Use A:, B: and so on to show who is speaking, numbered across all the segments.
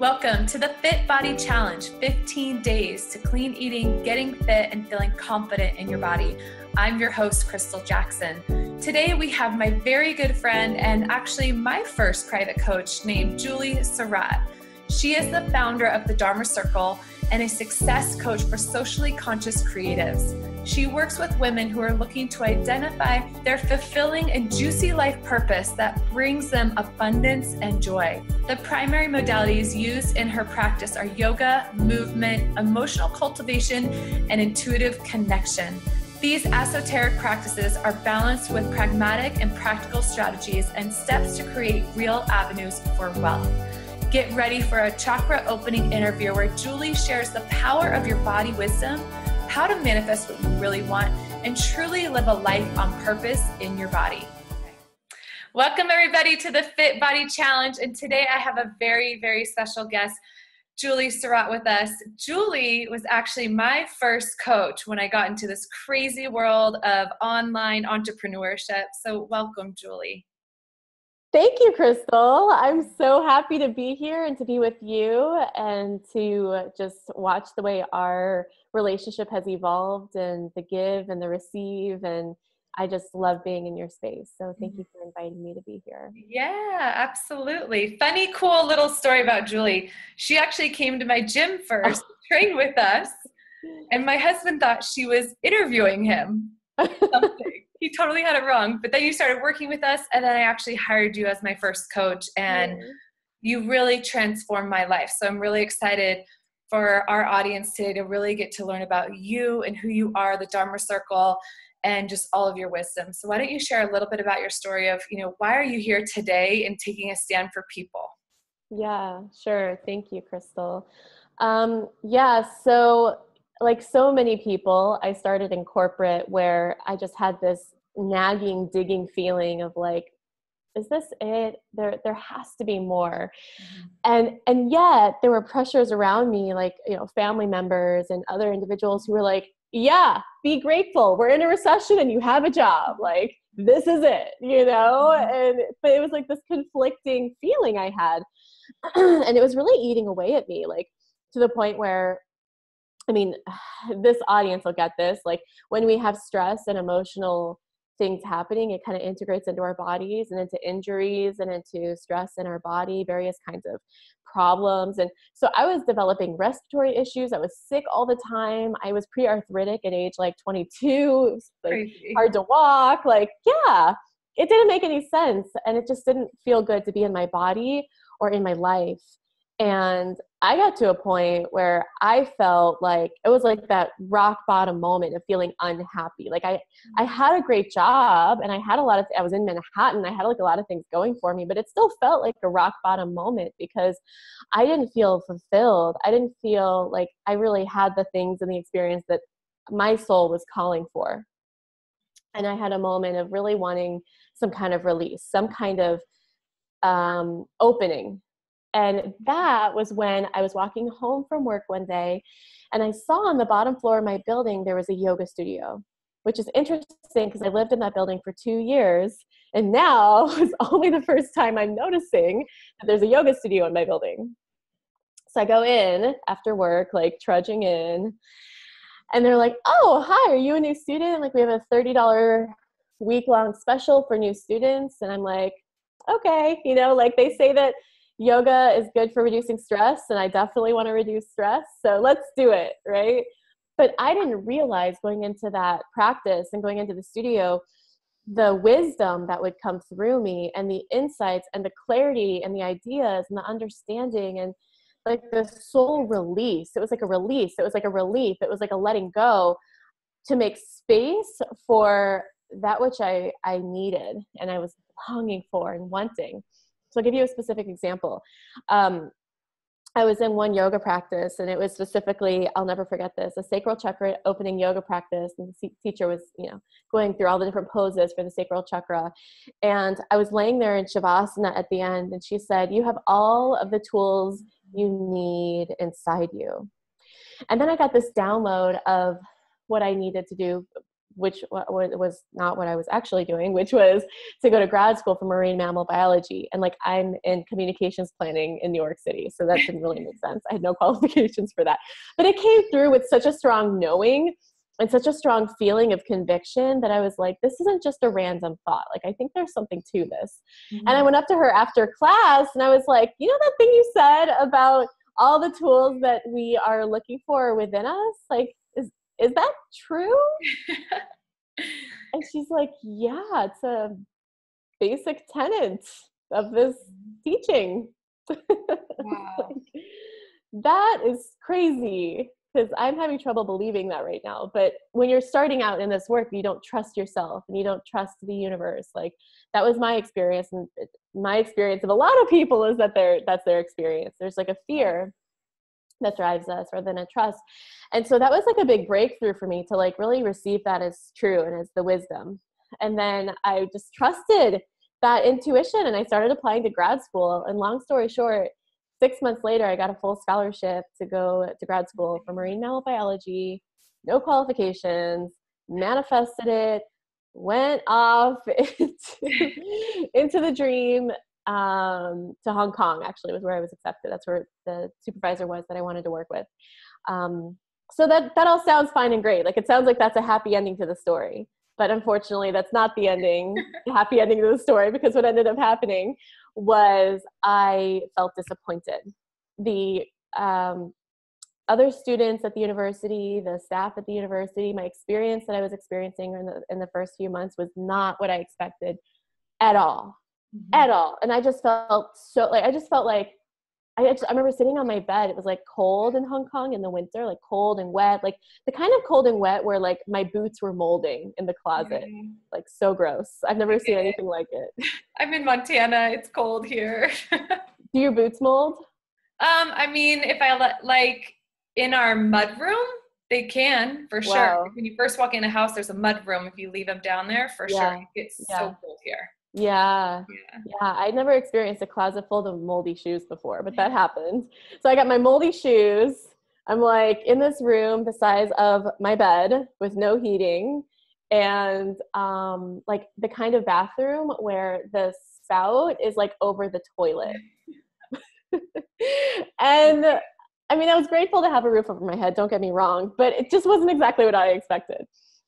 A: Welcome to the Fit Body Challenge, 15 days to clean eating, getting fit, and feeling confident in your body. I'm your host, Crystal Jackson. Today we have my very good friend and actually my first private coach named Julie Serot. She is the founder of the Dharma Circle and a success coach for socially conscious creatives. She works with women who are looking to identify their fulfilling and juicy life purpose that brings them abundance and joy. The primary modalities used in her practice are yoga, movement, emotional cultivation, and intuitive connection. These esoteric practices are balanced with pragmatic and practical strategies and steps to create real avenues for wealth. Get ready for a chakra opening interview where Julie shares the power of your body wisdom, how to manifest what you really want, and truly live a life on purpose in your body. Welcome everybody to the Fit Body Challenge. And today I have a very, very special guest, Julie Serot, with us. Julie was actually my first coach when I got into this crazy world of online entrepreneurship. So welcome, Julie.
B: Thank you, Crystal. I'm so happy to be here and to be with you and to just watch the way our relationship has evolved and the give and the receive. And I just love being in your space. So thank you for inviting me to be here.
A: Yeah, absolutely. Funny, cool little story about Julie. She actually came to my gym first, trained with us, and my husband thought she was interviewing him. Something. He totally had it wrong. But then you started working with us, and then I actually hired you as my first coach, and you really transformed my life. So I'm really excited for our audience today to really get to learn about you and who you are, the Dharma Circle, and just all of your wisdom. So why don't you share a little bit about your story of, why are you here today and taking a stand for people?
B: Yeah, sure. Thank you, Crystal. So like so many people, I started in corporate where I just had this nagging, digging feeling of like, is this it? There has to be more. And yet there were pressures around me, like, family members and other individuals who were like, yeah, be grateful. We're in a recession and you have a job. Like, this is it, but it was like this conflicting feeling I had. And it was really eating away at me, like to the point where, this audience will get this, like when we have stress and emotional things happening, it kind of integrates into our bodies and into injuries and into stress in our body, various kinds of problems. And so I was developing respiratory issues. I was sick all the time. I was pre-arthritic at age like 22. It was like hard to walk. It didn't make any sense. And it just didn't feel good to be in my body or in my life. And I got to a point where I felt like it was like that rock bottom moment of feeling unhappy. Like I had a great job and I was in Manhattan. I had like a lot of things going for me, but it still felt like a rock bottom moment because I didn't feel fulfilled. I didn't feel like I really had the things and the experience that my soul was calling for. And I had a moment of really wanting some kind of release, some kind of opening. And that was when I was walking home from work one day and I saw on the bottom floor of my building, there was a yoga studio, which is interesting because I lived in that building for 2 years. And now it's only the first time I'm noticing that there's a yoga studio in my building. So I go in after work, like trudging in, and they're like, oh, hi, are you a new student? Like we have a $30 week-long special for new students. And I'm like, okay, like they say that yoga is good for reducing stress, and I definitely want to reduce stress. So let's do it, right? But I didn't realize going into that practice and going into the studio, the wisdom that would come through me and the insights and the clarity and the ideas and the understanding and like the soul release. It was like a release. It was like a relief. It was like a letting go to make space for that which I needed and I was longing for and wanting. So I'll give you a specific example. I was in one yoga practice and it was specifically, I'll never forget this, a sacral chakra opening yoga practice. And the teacher was, going through all the different poses for the sacral chakra. And I was laying there in Shavasana at the end and she said, you have all of the tools you need inside you. And then I got this download of what I needed to do which was not what I was actually doing, which was to go to grad school for marine mammal biology. And like, I'm in communications planning in New York City. So that didn't really make sense. I had no qualifications for that, but it came through with such a strong knowing and such a strong feeling of conviction that I was like, this isn't just a random thought. Like, I think there's something to this. Mm-hmm. And I went up to her after class and I was like, you know, that thing you said about all the tools that we are looking for within us? Like, is that true? And she's like, yeah, it's a basic tenet of this teaching.
A: Wow.
B: Like, that is crazy, because I'm having trouble believing that right now. But when you're starting out in this work, you don't trust yourself and you don't trust the universe. Like, that was my experience, and my experience of a lot of people is that that's their experience. There's like a fear that drives us rather than a trust. And so that was like a big breakthrough for me to like really receive that as true and as the wisdom. And then I just trusted that intuition and I started applying to grad school. And long story short, 6 months later, I got a full scholarship to go to grad school for marine mammal biology, no qualifications, manifested it, went off into the dream. To Hong Kong actually was where I was accepted. That's where the supervisor was that I wanted to work with. So that all sounds fine and great. Like, it sounds like that's a happy ending to the story, but unfortunately that's not the ending, the happy ending to the story, because what ended up happening was I felt disappointed. The other students at the university, the staff at the university, my experience that I was experiencing in the first few months was not what I expected at all. Mm-hmm. At all. And I just felt I remember sitting on my bed. It was like cold in Hong Kong in the winter, like cold and wet, like the kind of cold and wet where like my boots were molding in the closet. Mm-hmm. Like, so gross. I've never seen anything like it.
A: I'm in Montana. It's cold here.
B: Do your boots mold?
A: I mean, if I like in our mud room, they can for sure.
B: Wow.
A: When you first walk in a house, there's a mud room. If you leave them down there, for sure, it's so cold here.
B: Yeah. I'd never experienced a closet full of moldy shoes before, but that happened. So I got my moldy shoes. I'm like in this room the size of my bed with no heating, and like the kind of bathroom where the spout is like over the toilet. And I mean, I was grateful to have a roof over my head, don't get me wrong, but it just wasn't exactly what I expected.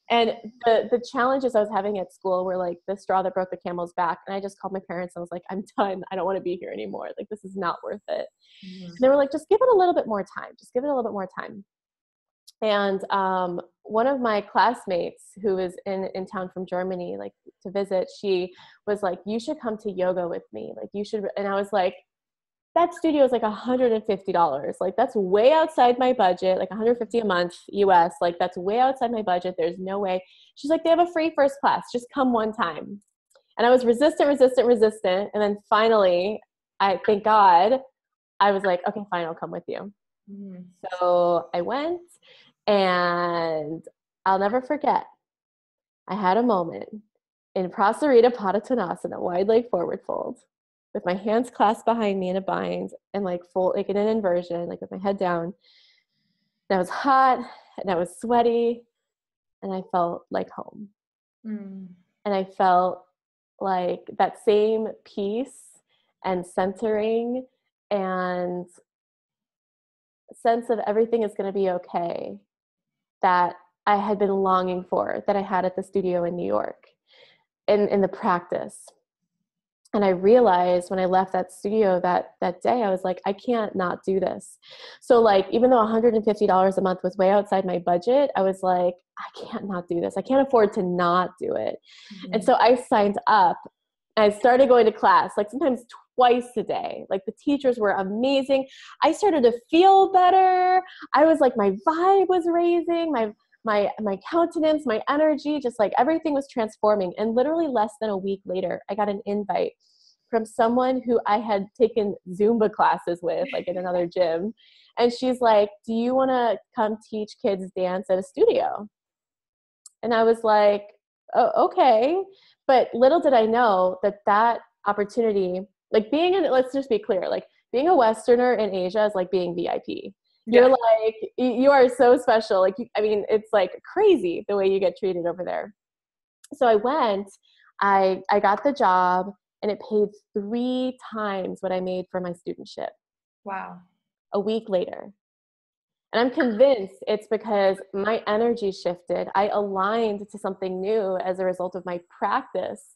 B: And the challenges I was having at school were like the straw that broke the camel's back. And I just called my parents and I was like, I'm done. I don't want to be here anymore. Like, this is not worth it. Mm-hmm. And they were like, just give it a little bit more time. Just give it a little bit more time. And one of my classmates who was in town from Germany, like to visit, she was like, you should come to yoga with me. Like, you should. And I was like, that studio is like $150. Like, that's way outside my budget, like $150 a month US. Like, that's way outside my budget. There's no way. She's like, they have a free first class. Just come one time. And I was resistant. And then finally, thank God, I was like, okay, fine, I'll come with you. Mm-hmm. So I went, and I'll never forget, I had a moment in Prasarita Padottanasana, wide leg forward fold, with my hands clasped behind me in a bind and like full, like in an inversion, like with my head down. And I was hot and I was sweaty and I felt like home. Mm. And I felt like that same peace and centering and sense of everything is going to be okay that I had been longing for, that I had at the studio in New York in the practice. And I realized when I left that studio that day, I was like, I can't not do this. So like, even though $150 a month was way outside my budget, I was like, I can't not do this. I can't afford to not do it. Mm-hmm. And so I signed up and I started going to class, like sometimes twice a day. Like, the teachers were amazing. I started to feel better. I was like, my vibe was raising, my countenance, my energy, just like everything was transforming. And literally less than a week later, I got an invite from someone who I had taken Zumba classes with, like in another gym. And she's like, do you want to come teach kids dance at a studio? And I was like, oh, okay. But little did I know that opportunity, like let's just be clear, like being a Westerner in Asia is like being VIP. You're
A: Yeah.
B: like, you are so special. Like, I mean, it's like crazy the way you get treated over there. So I went, I got the job, and it paid 3 times what I made for my studentship
A: Wow.
B: a week later. And I'm convinced it's because my energy shifted. I aligned to something new as a result of my practice.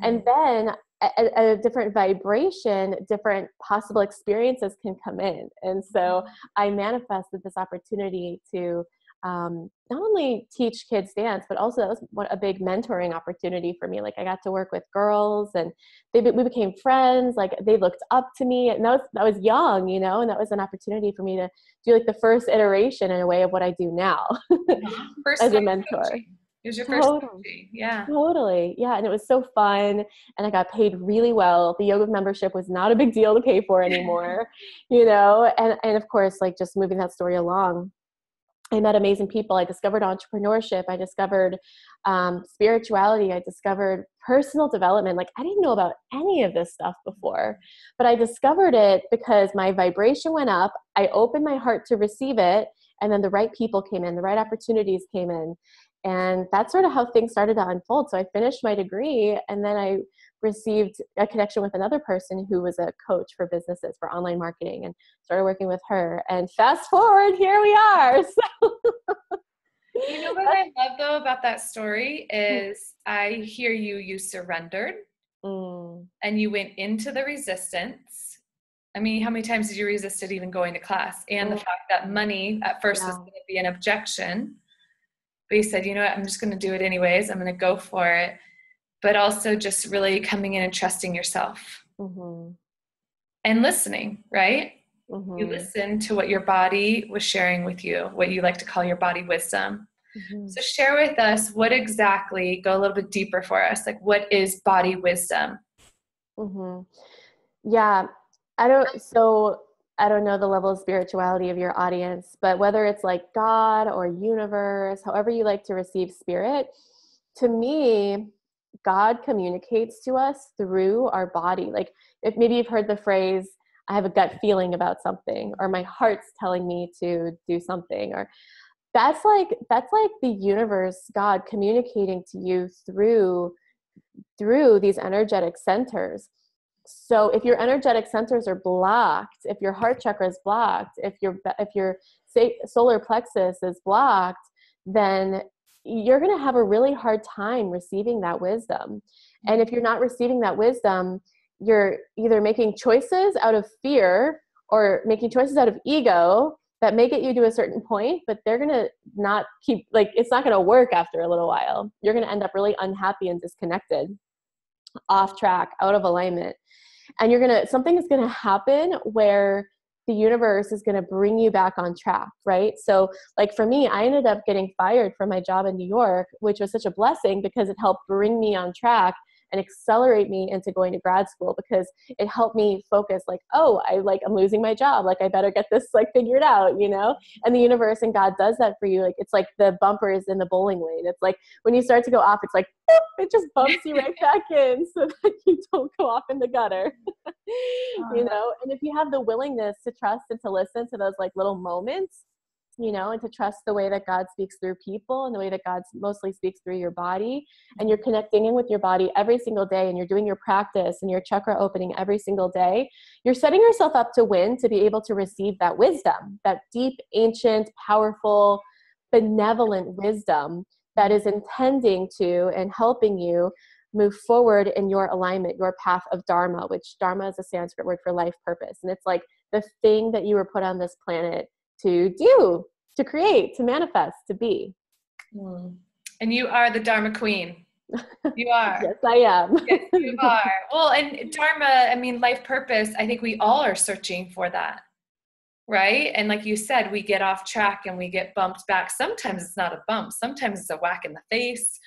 B: And then a different vibration, different possible experiences can come in. And so I manifested this opportunity to not only teach kids dance, but also that was a big mentoring opportunity for me. Like, I got to work with girls, and we became friends. Like, they looked up to me, and that was young, you know, and that was an opportunity for me to do like the first iteration in a way of what I do now
A: First
B: as a
A: time
B: mentor.
A: coaching. It was your first
B: Totally.
A: coaching. Yeah.
B: Totally. Yeah. And it was so fun. And I got paid really well. The yoga membership was not a big deal to pay for anymore, you know? And of course, like, just moving that story along, I met amazing people. I discovered entrepreneurship. I discovered spirituality. I discovered personal development. Like, I didn't know about any of this stuff before, but I discovered it because my vibration went up. I opened my heart to receive it. And then the right people came in, the right opportunities came in. And that's sort of how things started to unfold. So I finished my degree, and then I received a connection with another person who was a coach for businesses for online marketing, and started working with her. And fast forward, here we are. So
A: You know what I love though about that story is I hear you surrendered and you went into the resistance. I mean, how many times did you resisted even going to class? And the fact that money at first was going to be an objection. But you said, you know what, I'm just going to do it anyways. I'm going to go for it. But also just really coming in and trusting yourself and listening, right? You listen to what your body was sharing with you, what you like to call your body wisdom. So share with us what exactly, go a little bit deeper for us. Like, what is body wisdom?
B: Yeah. I don't know the level of spirituality of your audience, but whether it's like God or universe, however you like to receive spirit, to me, God communicates to us through our body. Like, if maybe you've heard the phrase, I have a gut feeling about something, or my heart's telling me to do something, or that's like the universe, God communicating to you through these energetic centers. So if your energetic centers are blocked, if your heart chakra is blocked, if your solar plexus is blocked, then you're going to have a really hard time receiving that wisdom. And if you're not receiving that wisdom, you're either making choices out of fear or making choices out of ego that may get you to a certain point, but they're going to not keep, like, it's not going to work after a little while. You're going to end up really unhappy and disconnected, off track, out of alignment. And something is going to happen where the universe is going to bring you back on track, right? So like for me, I ended up getting fired from my job in New York, which was such a blessing because it helped bring me on track and accelerate me into going to grad school, because it helped me focus like, oh, I'm losing my job. Like, I better get this like figured out, you know? And the universe and God does that for you. Like, it's like the bumpers in the bowling lane. It's like when you start to go off, it's like, boop, it just bumps you right back in so that you don't go off in the gutter, you know? And if you have the willingness to trust and to listen to those like little moments, you know, and to trust the way that God speaks through people and the way that God mostly speaks through your body, and you're connecting in with your body every single day, and you're doing your practice and your chakra opening every single day, you're setting yourself up to win, to be able to receive that wisdom, that deep, ancient, powerful, benevolent wisdom that is intending to and helping you move forward in your alignment, your path of Dharma, which Dharma is a Sanskrit word for life purpose. And it's like the thing that you were put on this planet to do, to create, to manifest, to be.
A: And you are the Dharma queen. You are.
B: Yes, I am.
A: Yes, you are. Well, and Dharma, I mean, life purpose, I think we all are searching for that, right? And like you said, we get off track and we get bumped back. Sometimes it's not a bump. Sometimes it's a whack in the face.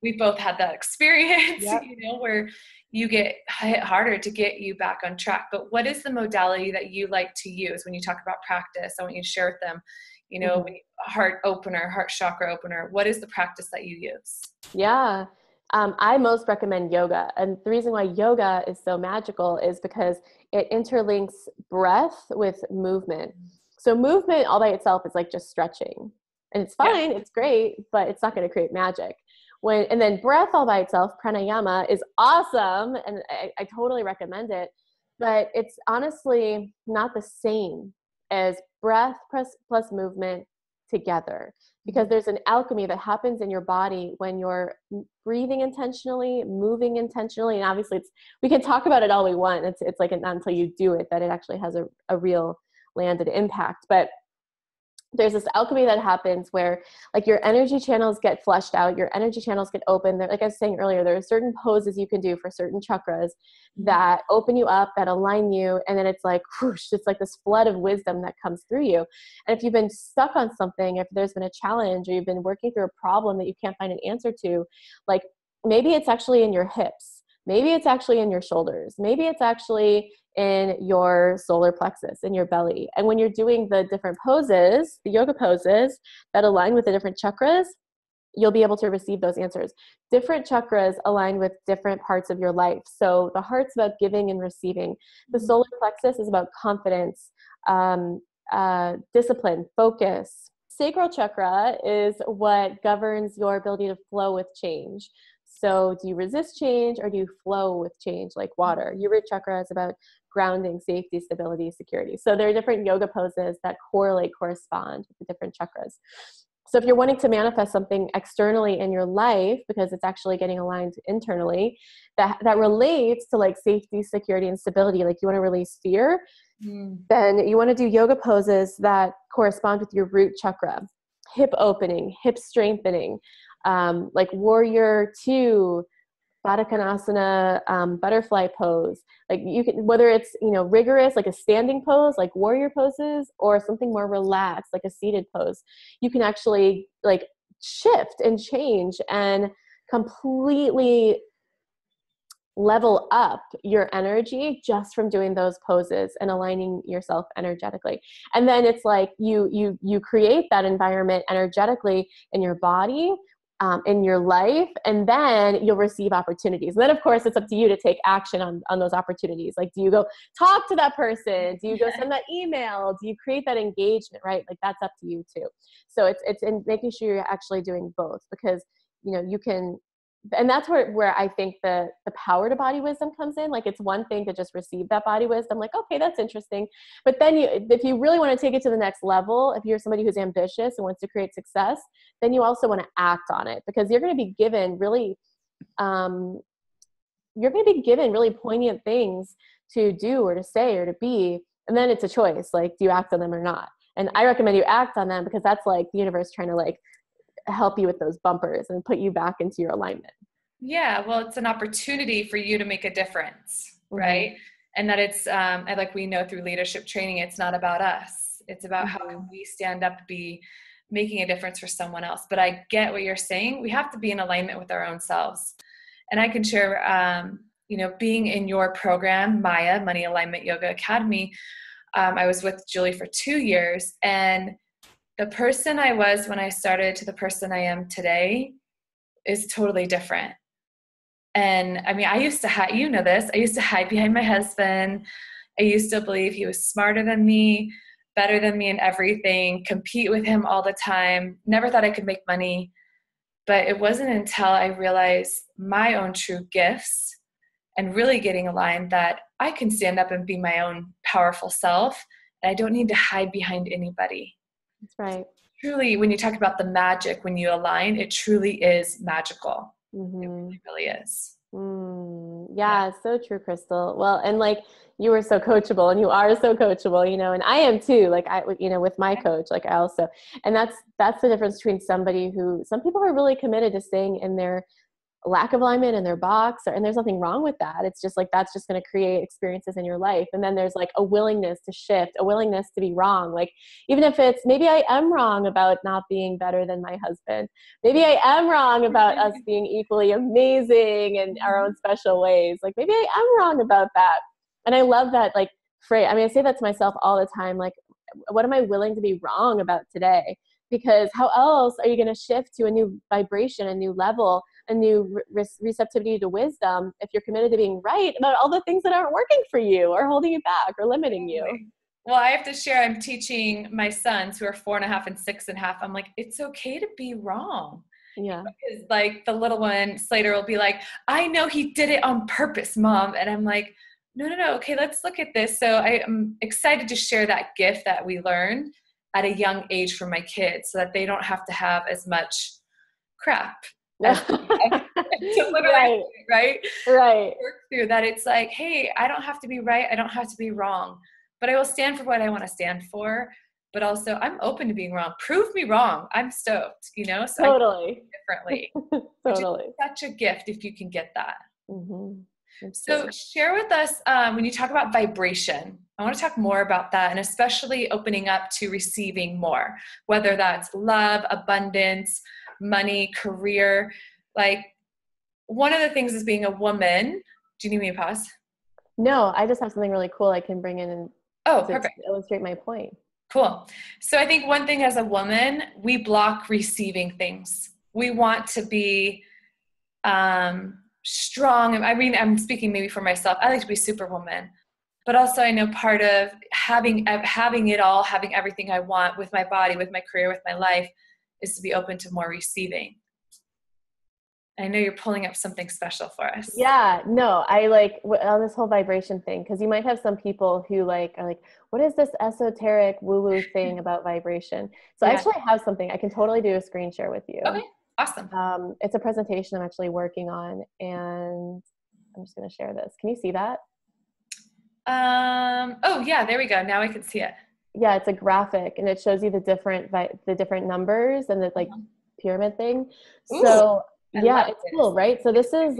A: We both had that experience, you know, where you get hit harder to get you back on track. But what is the modality that you like to use when you talk about practice? I want you to share with them, you know, heart opener, heart chakra opener. What is the practice that you use?
B: Yeah. I most recommend yoga. And the reason why yoga is so magical is because it interlinks breath with movement. So movement all by itself is like just stretching, and it's fine. It's great, but it's not going to create magic. And then breath all by itself, pranayama, is awesome. And I totally recommend it, but it's honestly not the same as breath plus movement together, because there's an alchemy that happens in your body when you're breathing intentionally, moving intentionally. And obviously we can talk about it all we want. It's like not until you do it that it actually has a real landed impact. But there's this alchemy that happens where like your energy channels get flushed out, your energy channels get open. Like I was saying earlier, there are certain poses you can do for certain chakras that open you up, that align you. And then it's like, whoosh, it's like this flood of wisdom that comes through you. And if you've been stuck on something, if there's been a challenge, or you've been working through a problem that you can't find an answer to, like maybe it's actually in your hips. Maybe it's actually in your shoulders. Maybe it's actually in your solar plexus, in your belly. And when you're doing the different poses, the yoga poses that align with the different chakras, you'll be able to receive those answers. Different chakras align with different parts of your life. So the heart's about giving and receiving. The solar plexus is about confidence, discipline, focus. Sacral chakra is what governs your ability to flow with change. So do you resist change, or do you flow with change like water? Your root chakra is about grounding, safety, stability, security. So there are different yoga poses that correspond with the different chakras. So if you're wanting to manifest something externally in your life, because it's actually getting aligned internally, that relates to like safety, security, and stability, like you want to release fear, then you want to do yoga poses that correspond with your root chakra. Hip opening, hip strengthening, like warrior 2, Baddha Konasana, butterfly pose. Like you can, whether it's, rigorous, like a standing pose, like warrior poses, or something more relaxed, like a seated pose, you can actually like shift and change and completely level up your energy just from doing those poses and aligning yourself energetically. And then it's like you create that environment energetically in your body, in your life, and then you'll receive opportunities. And then of course it's up to you to take action on those opportunities. Like, do you go talk to that person? Do you go send that email? Do you create that engagement, right? Like that's up to you too. So it's in making sure you're actually doing both, because you can. And that's where I think the power to body wisdom comes in. Like it's one thing to just receive that body wisdom, like, okay, that's interesting. But then if you really want to take it to the next level, if you're somebody who's ambitious and wants to create success, then you also want to act on it, because you're going to be given really poignant things to do or to say or to be. And then it's a choice. Like, do you act on them or not? And I recommend you act on them, because that's like the universe trying to like help you with those bumpers and put you back into your alignment.
A: Yeah. Well, it's an opportunity for you to make a difference. Right. And that it's, like we know through leadership training, it's not about us. It's about how can we stand up, be making a difference for someone else. But I get what you're saying. We have to be in alignment with our own selves. And I can share, being in your program, Maya, Money Alignment Yoga Academy, I was with Julie for 2 years, and the person I was when I started to the person I am today is totally different. And I mean, I used to hide, I used to hide behind my husband. I used to believe he was smarter than me, better than me in everything, compete with him all the time. Never thought I could make money. But it wasn't until I realized my own true gifts and really getting aligned that I can stand up and be my own powerful self. And I don't need to hide behind anybody.
B: That's right.
A: Truly, when you talk about the magic, when you align, it truly is magical. It really is.
B: Yeah, so true, Crystal. Well, and like you were so coachable, and you are so coachable, and I am too. Like with my coach, like I also, and that's the difference between some people are really committed to staying in their lack of alignment in their box, and there's nothing wrong with that. It's just like, that's just going to create experiences in your life. And then there's like a willingness to shift, a willingness to be wrong. Like, even if it's, maybe I am wrong about not being better than my husband. Maybe I am wrong about us being equally amazing in our own special ways. Like, maybe I am wrong about that. And I love that, like, phrase. I mean, I say that to myself all the time. Like, what am I willing to be wrong about today? Because how else are you going to shift to a new vibration, a new level, a new receptivity to wisdom if you're committed to being right about all the things that aren't working for you or holding you back or limiting you?
A: Well, I have to share, I'm teaching my sons who are 4.5 and 6.5. I'm like, it's okay to be wrong.
B: Yeah.
A: Because like the little one, Slater, will be like, I know he did it on purpose, Mom. And I'm like, no. Okay, let's look at this. So I am excited to share that gift that we learned at a young age for my kids so that they don't have to have as much crap as to literally, right? Work through that. It's like, hey, I don't have to be right. I don't have to be wrong, but I will stand for what I want to stand for. But also I'm open to being wrong. Prove me wrong. I'm stoked, so
B: Totally.
A: I do differently,
B: Totally.
A: which is such a gift if you can get that.
B: Mm-hmm.
A: So share with us, when you talk about vibration, I want to talk more about that, and especially opening up to receiving more, whether that's love, abundance, money, career. Like, one of the things is being a woman. Do you need me to pause?
B: No, I just have something really cool I can bring in and
A: perfect.
B: illustrate my point.
A: Cool. So I think one thing as a woman, we block receiving things. We want to be strong. I mean, I'm speaking maybe for myself. I like to be superwoman, but also I know part of having it all, having everything I want with my body, with my career, with my life, is to be open to more receiving. I know you're pulling up something special for us.
B: Yeah, no, I like on this whole vibration thing, because you might have some people who are like, what is this esoteric woo-woo thing about vibration? So I actually have something. I can totally do a screen share with you.
A: Okay, awesome.
B: It's a presentation I'm actually working on, and I'm just going to share this. Can you see that?
A: Oh yeah, there we go. Now I can see it.
B: Yeah, it's a graphic, and it shows you the different numbers and the pyramid thing.
A: Ooh.
B: So yeah, it's cool, right? So this is,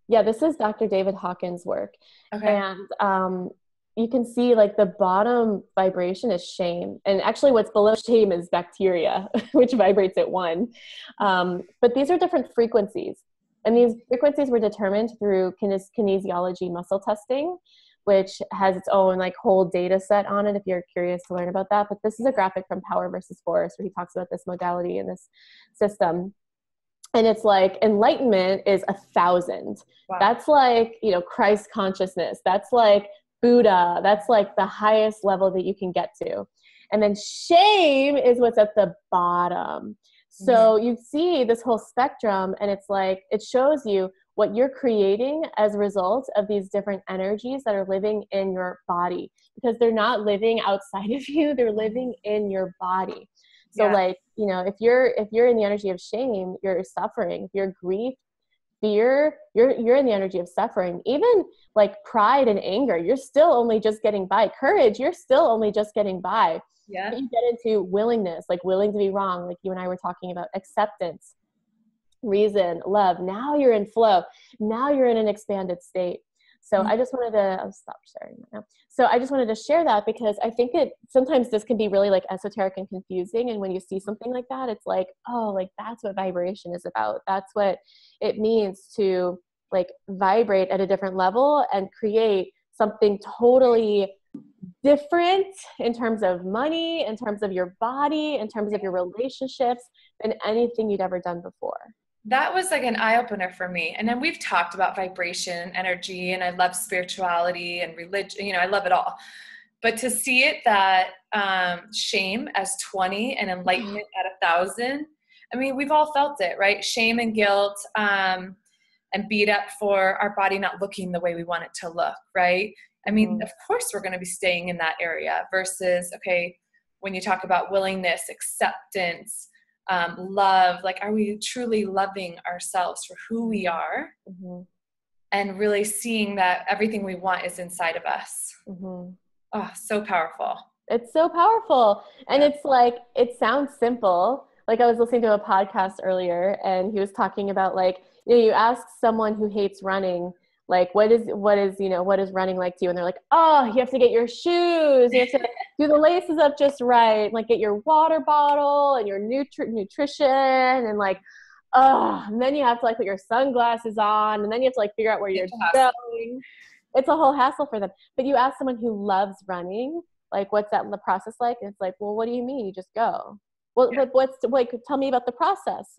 B: this is Dr. David Hawkins' work. Okay. And you can see like the bottom vibration is shame. And actually what's below shame is bacteria, which vibrates at 1. But these are different frequencies. And these frequencies were determined through kinesiology muscle testing, which has its own like whole data set on it if you're curious to learn about that. But this is a graphic from Power versus Force where he talks about this modality and this system. And it's like enlightenment is 1,000. Wow. That's like, Christ consciousness. That's like Buddha. That's like the highest level that you can get to. And then shame is what's at the bottom. So you see this whole spectrum, and it's like, it shows you what you're creating as a result of these different energies that are living in your body, because they're not living outside of you. They're living in your body. So if you're in the energy of shame, you're suffering. If you're grief, fear, you're in the energy of suffering. Even like pride and anger, you're still only just getting by. Courage, you're still only just getting by. Yeah. But you get into willingness, like willing to be wrong, like you and I were talking about, acceptance, reason, love. Now you're in flow. Now you're in an expanded state. So I just wanted to, I'll stop sharing right now. So I just wanted to share that because I think sometimes this can be really like esoteric and confusing. And when you see something like that, it's like, oh, like that's what vibration is about. That's what it means to like vibrate at a different level and create something totally different in terms of money, in terms of your body, in terms of your relationships than anything you'd ever done before.
A: That was like an eye-opener for me. And then we've talked about vibration and energy, and I love spirituality and religion, I love it all. But to see it that shame as 20 and enlightenment at 1,000, I mean, we've all felt it, right? Shame and guilt and beat up for our body not looking the way we want it to look, right? I mean, of course we're going to be staying in that area versus, okay, when you talk about willingness, acceptance, love, like, are we truly loving ourselves for who we are and really seeing that everything we want is inside of us? Oh, so powerful.
B: It's so powerful. And it's like, it sounds simple. Like I was listening to a podcast earlier and he was talking about like, you ask someone who hates running, like, what is running like to you? And they're like, oh, you have to get your shoes. You have to do the laces up just right. Like get your water bottle and your nutrition and like, and then you have to like put your sunglasses on and then you have to like figure out where you're going. It's a whole hassle for them. But you ask someone who loves running, like, what's that in the process like? And it's like, well, what do you mean? You just go. Well, but tell me about the process.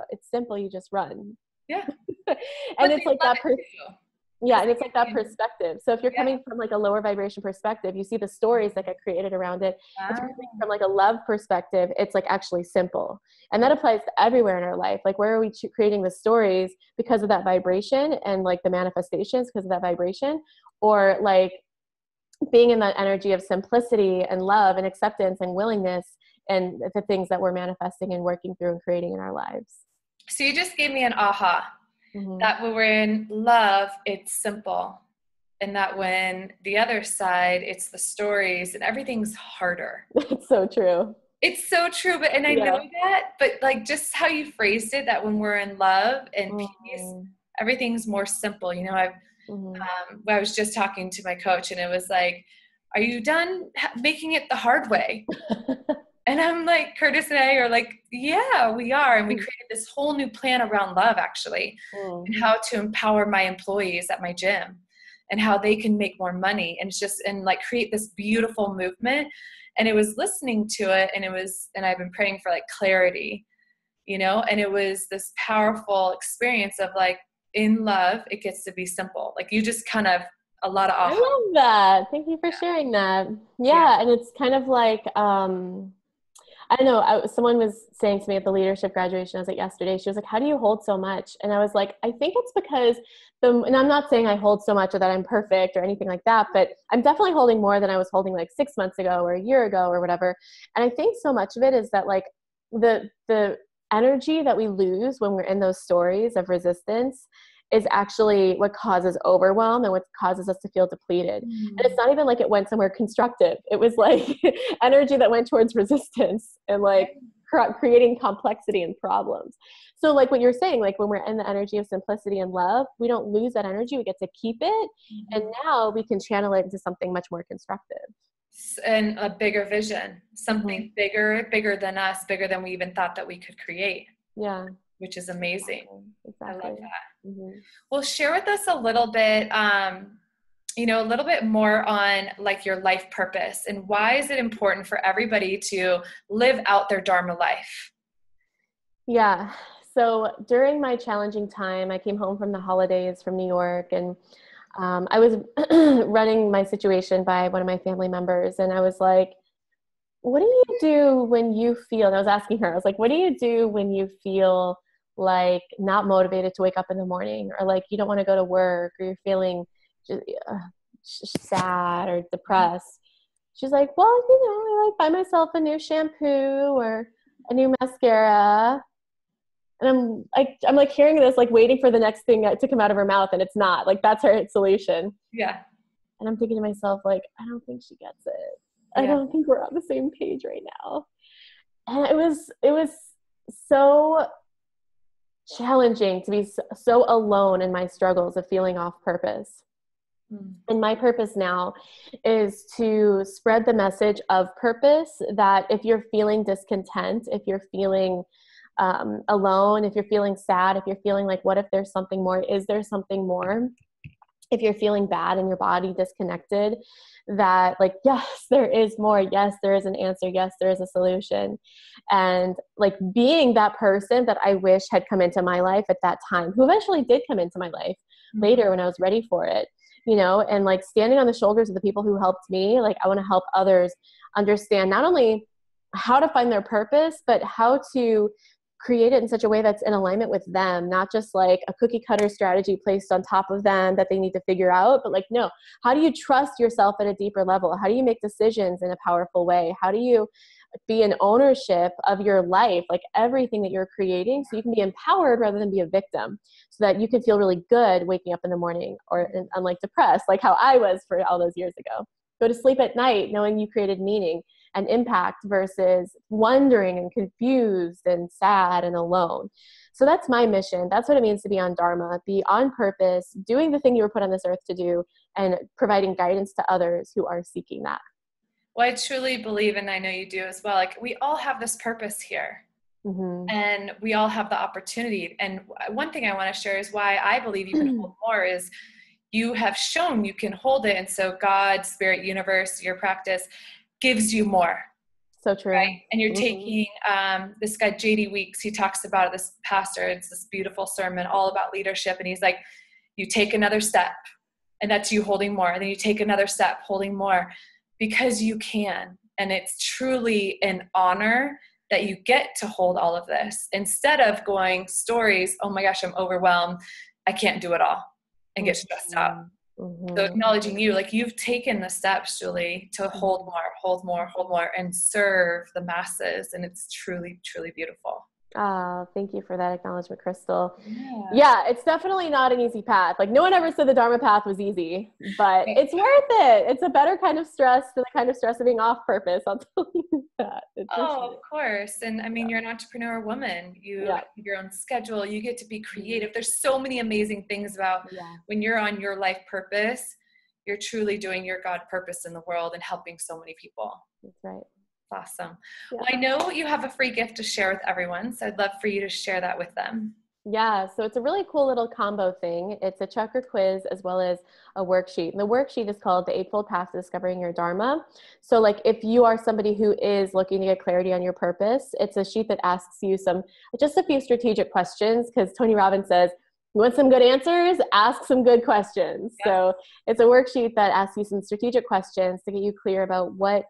B: It's simple. You just run.
A: Yeah.
B: And it's like that person. Yeah, and it's like that perspective. So if you're
A: Yeah.
B: coming from like a lower vibration perspective, you see the stories that get created around it. If you're coming from like a love perspective, it's like actually simple. And that applies to everywhere in our life. Like where are we creating the stories because of that vibration and like the manifestations because of that vibration, or like being in that energy of simplicity and love and acceptance and willingness and the things that we're manifesting and working through and creating in our lives.
A: So you just gave me an aha. That when we're in love, it's simple. And that when the other side, it's the stories and everything's harder.
B: It's so true.
A: It's so true. And I know that, but like just how you phrased it, that when we're in love and peace, everything's more simple. You know, I was just talking to my coach and it was like, are you done making it the hard way? And I'm like, Curtis and I are like, yeah, we are. And we created this whole new plan around love, actually, and how to empower my employees at my gym and how they can make more money. And it's just, and like create this beautiful movement. And it was listening to it. And I've been praying for like clarity, you know, and it was this powerful experience of like, in love, it gets to be simple. Like you just kind of, a lot of aha.
B: I love that. Thank you for sharing that. Yeah. And it's kind of like, I don't know. Someone was saying to me at the leadership graduation, I was like yesterday, she was like, how do you hold so much? And I was like, I think it's because and I'm not saying I hold so much or that I'm perfect or anything like that, but I'm definitely holding more than I was holding like 6 months ago or a year ago or whatever. And I think so much of it is that like the energy that we lose when we're in those stories of resistance is actually what causes overwhelm and what causes us to feel depleted. And it's not even like it went somewhere constructive. It was like energy that went towards resistance and like creating complexity and problems. So like what you're saying, like when we're in the energy of simplicity and love, we don't lose that energy. We get to keep it. And now we can channel it into something much more constructive.
A: And a bigger vision, something bigger than us, bigger than we even thought that we could create.
B: Yeah.
A: Which is amazing.
B: Exactly.
A: I love that. Well, share with us a little bit, you know, a little bit more on like your life purpose and why is it important for everybody to live out their Dharma life?
B: Yeah. So during my challenging time, I came home from the holidays from New York and I was running my situation by one of my family members. And I was like, what do you do when you feel, and I was asking her, I was like, what do you do when you feel like not motivated to wake up in the morning or like you don't want to go to work or you're feeling just, sad or depressed? She's like, well, you know, I like buy myself a new shampoo or a new mascara. And I'm like hearing this, like waiting for the next thing to come out of her mouth. And it's not like, that's her solution.
A: Yeah.
B: And I'm thinking to myself, like, I don't think she gets it. I don't think we're on the same page right now. And it was so challenging to be so alone in my struggles of feeling off purpose. And my purpose now is to spread the message of purpose, that if you're feeling discontent, if you're feeling alone, if you're feeling sad, if you're feeling like, what if there's something more? Is there something more? If you're feeling bad in your body, disconnected, that like, yes, there is more. Yes, there is an answer. Yes, there is a solution. And like being that person that I wish had come into my life at that time, who eventually did come into my life later when I was ready for it, you know, and like standing on the shoulders of the people who helped me, like I want to help others understand not only how to find their purpose, but how to create it in such a way that's in alignment with them, not just like a cookie cutter strategy placed on top of them that they need to figure out, but like, no, how do you trust yourself at a deeper level? How do you make decisions in a powerful way? How do you be in ownership of your life, like everything that you're creating, so you can be empowered rather than be a victim, so that you can feel really good waking up in the morning, or unlike depressed, like how I was for all those years ago. Go to sleep at night knowing you created meaning and impact versus wondering and confused and sad and alone. So that's my mission. That's what it means to be on Dharma, be on purpose, doing the thing you were put on this earth to do, and providing guidance to others who are seeking that.
A: Well, I truly believe, and I know you do as well, like we all have this purpose here. And we all have the opportunity. And one thing I want to share is why I believe you can hold more is you have shown you can hold it. And so God, Spirit, Universe, your practice gives you more.
B: So true.
A: Right? And you're taking this guy, JD Weeks, he talks about this pastor. It's this beautiful sermon all about leadership. And he's like, you take another step. and that's you holding more. And then you take another step, holding more, because you can. And it's truly an honor that you get to hold all of this instead of going stories, oh my gosh, I'm overwhelmed, I can't do it all, and get stressed out.
B: Mm-hmm.
A: So acknowledging you, like you've taken the steps, Julie, to hold more, and serve the masses. And it's truly, truly beautiful.
B: Thank you for that acknowledgement, Crystal. Yeah, it's definitely not an easy path. Like no one ever said the Dharma path was easy, but it's worth it. It's a better kind of stress than the kind of stress of being off purpose. I'll tell you that.
A: Of course. And I mean, you're an entrepreneur woman. You have your own schedule. You get to be creative. There's so many amazing things about when you're on your life purpose, you're truly doing your God purpose in the world and helping so many people.
B: That's right.
A: Awesome. Well, I know you have a free gift to share with everyone, so I'd love for you to share that with them.
B: Yeah, so it's a really cool little combo thing. It's a chakra quiz as well as a worksheet. And the worksheet is called The Eightfold Path to Discovering Your Dharma. So like if you are somebody who is looking to get clarity on your purpose, it's a sheet that asks you just a few strategic questions, because Tony Robbins says, you want some good answers? Ask some good questions. Yeah. So it's a worksheet that asks you some strategic questions to get you clear about what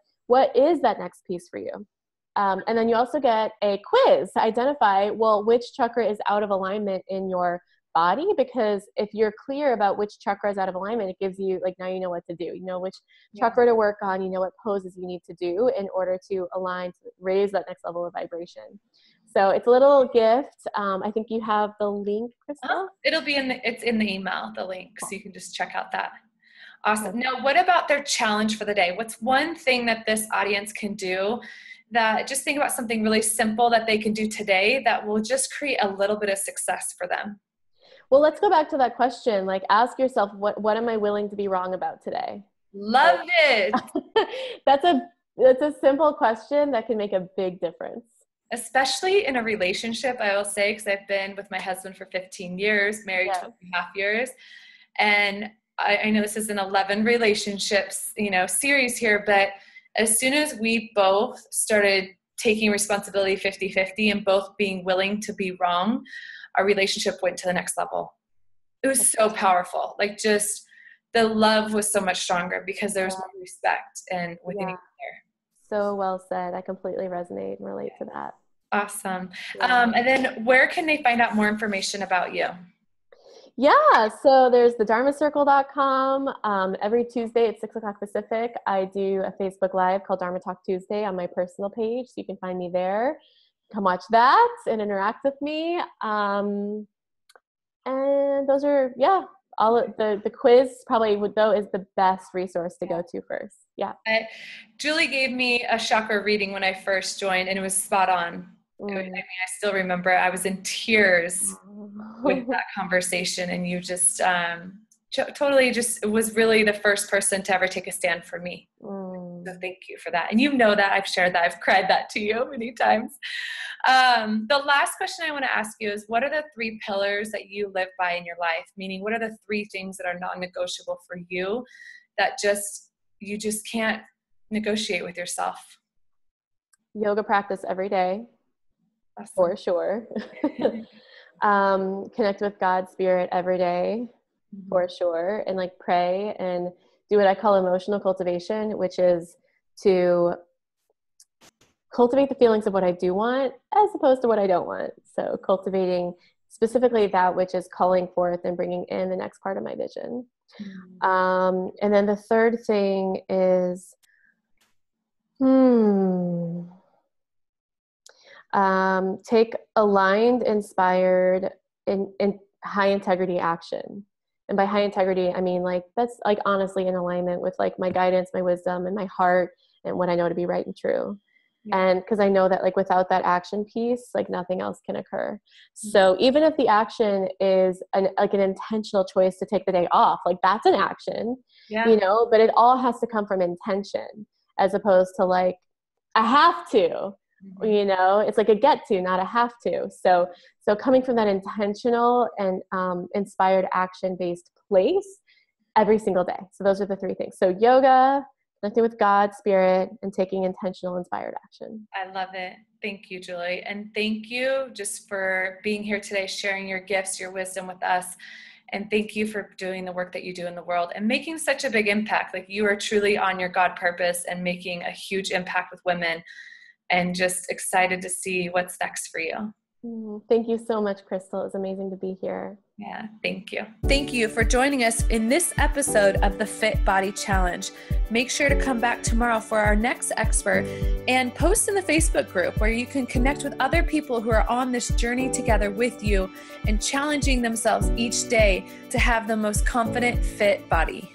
B: is that next piece for you. And then you also get a quiz to identify, which chakra is out of alignment in your body, because if you're clear about which chakra is out of alignment, it gives you, like, now you know what to do. You know which chakra to work on, you know what poses you need to do in order to align, to raise that next level of vibration. So it's a little gift. I think you have the link, Crystal?
A: It'll be it's in the email, the link, so you can just check out that. Awesome. Now, what about their challenge for the day? What's one thing that this audience can do that, just think about something really simple that they can do today that will just create a little bit of success for them?
B: Well, let's go back to that question. Like, ask yourself, what am I willing to be wrong about today?
A: Loved it.
B: That's a simple question that can make a big difference.
A: Especially in a relationship, I will say, because I've been with my husband for 15 years, married 12.5 years. And I know this is an 11 relationships, series here, but as soon as we both started taking responsibility 50-50 and both being willing to be wrong, our relationship went to the next level. It was so powerful. Like, just the love was so much stronger because there was more respect and within each other.
B: So well said. I completely resonate and relate to that.
A: Awesome. And then where can they find out more information about you?
B: Yeah, so there's thedharmacircle.com. Every Tuesday at 6:00 Pacific, I do a Facebook Live called Dharma Talk Tuesday on my personal page, so you can find me there. Come watch that and interact with me. And those are, all of the quiz probably is the best resource to go to first. Yeah.
A: Julie gave me a chakra reading when I first joined, and it was spot on. I mean, I still remember I was in tears with that conversation, and you just totally just was really the first person to ever take a stand for me. So thank you for that. And you know that I've shared that. I've cried that to you many times. The last question I want to ask you is, what are the 3 pillars that you live by in your life? Meaning, what are the 3 things that are non-negotiable for you that you just can't negotiate with yourself?
B: Yoga practice every day.
A: Awesome.
B: For sure. Connect with God's spirit every day, for sure. And like pray and do what I call emotional cultivation, which is to cultivate the feelings of what I do want as opposed to what I don't want. So cultivating specifically that which is calling forth and bringing in the next part of my vision. And then the third thing is, take aligned, inspired, in high integrity action. And by high integrity, I mean, like, that's like honestly in alignment with like my guidance, my wisdom, and my heart, and what I know to be right and true. And because I know that, like, without that action piece, like, nothing else can occur. So even if the action is an intentional choice to take the day off, like, that's an action, but it all has to come from intention, as opposed to like, I have to. It's like a get to, not a have to. So coming from that intentional and inspired action-based place every single day. So those are the 3 things. So yoga, connecting with God, spirit, and taking intentional, inspired action.
A: I love it. Thank you, Julie. And thank you just for being here today, sharing your gifts, your wisdom with us. And thank you for doing the work that you do in the world and making such a big impact. Like, you are truly on your God purpose and making a huge impact with women, and just excited to see what's next for you.
B: Thank you so much, Crystal. It was amazing to be here.
A: Yeah, thank you. Thank you for joining us in this episode of the Fit Body Challenge. Make sure to come back tomorrow for our next expert, and post in the Facebook group where you can connect with other people who are on this journey together with you and challenging themselves each day to have the most confident, fit body.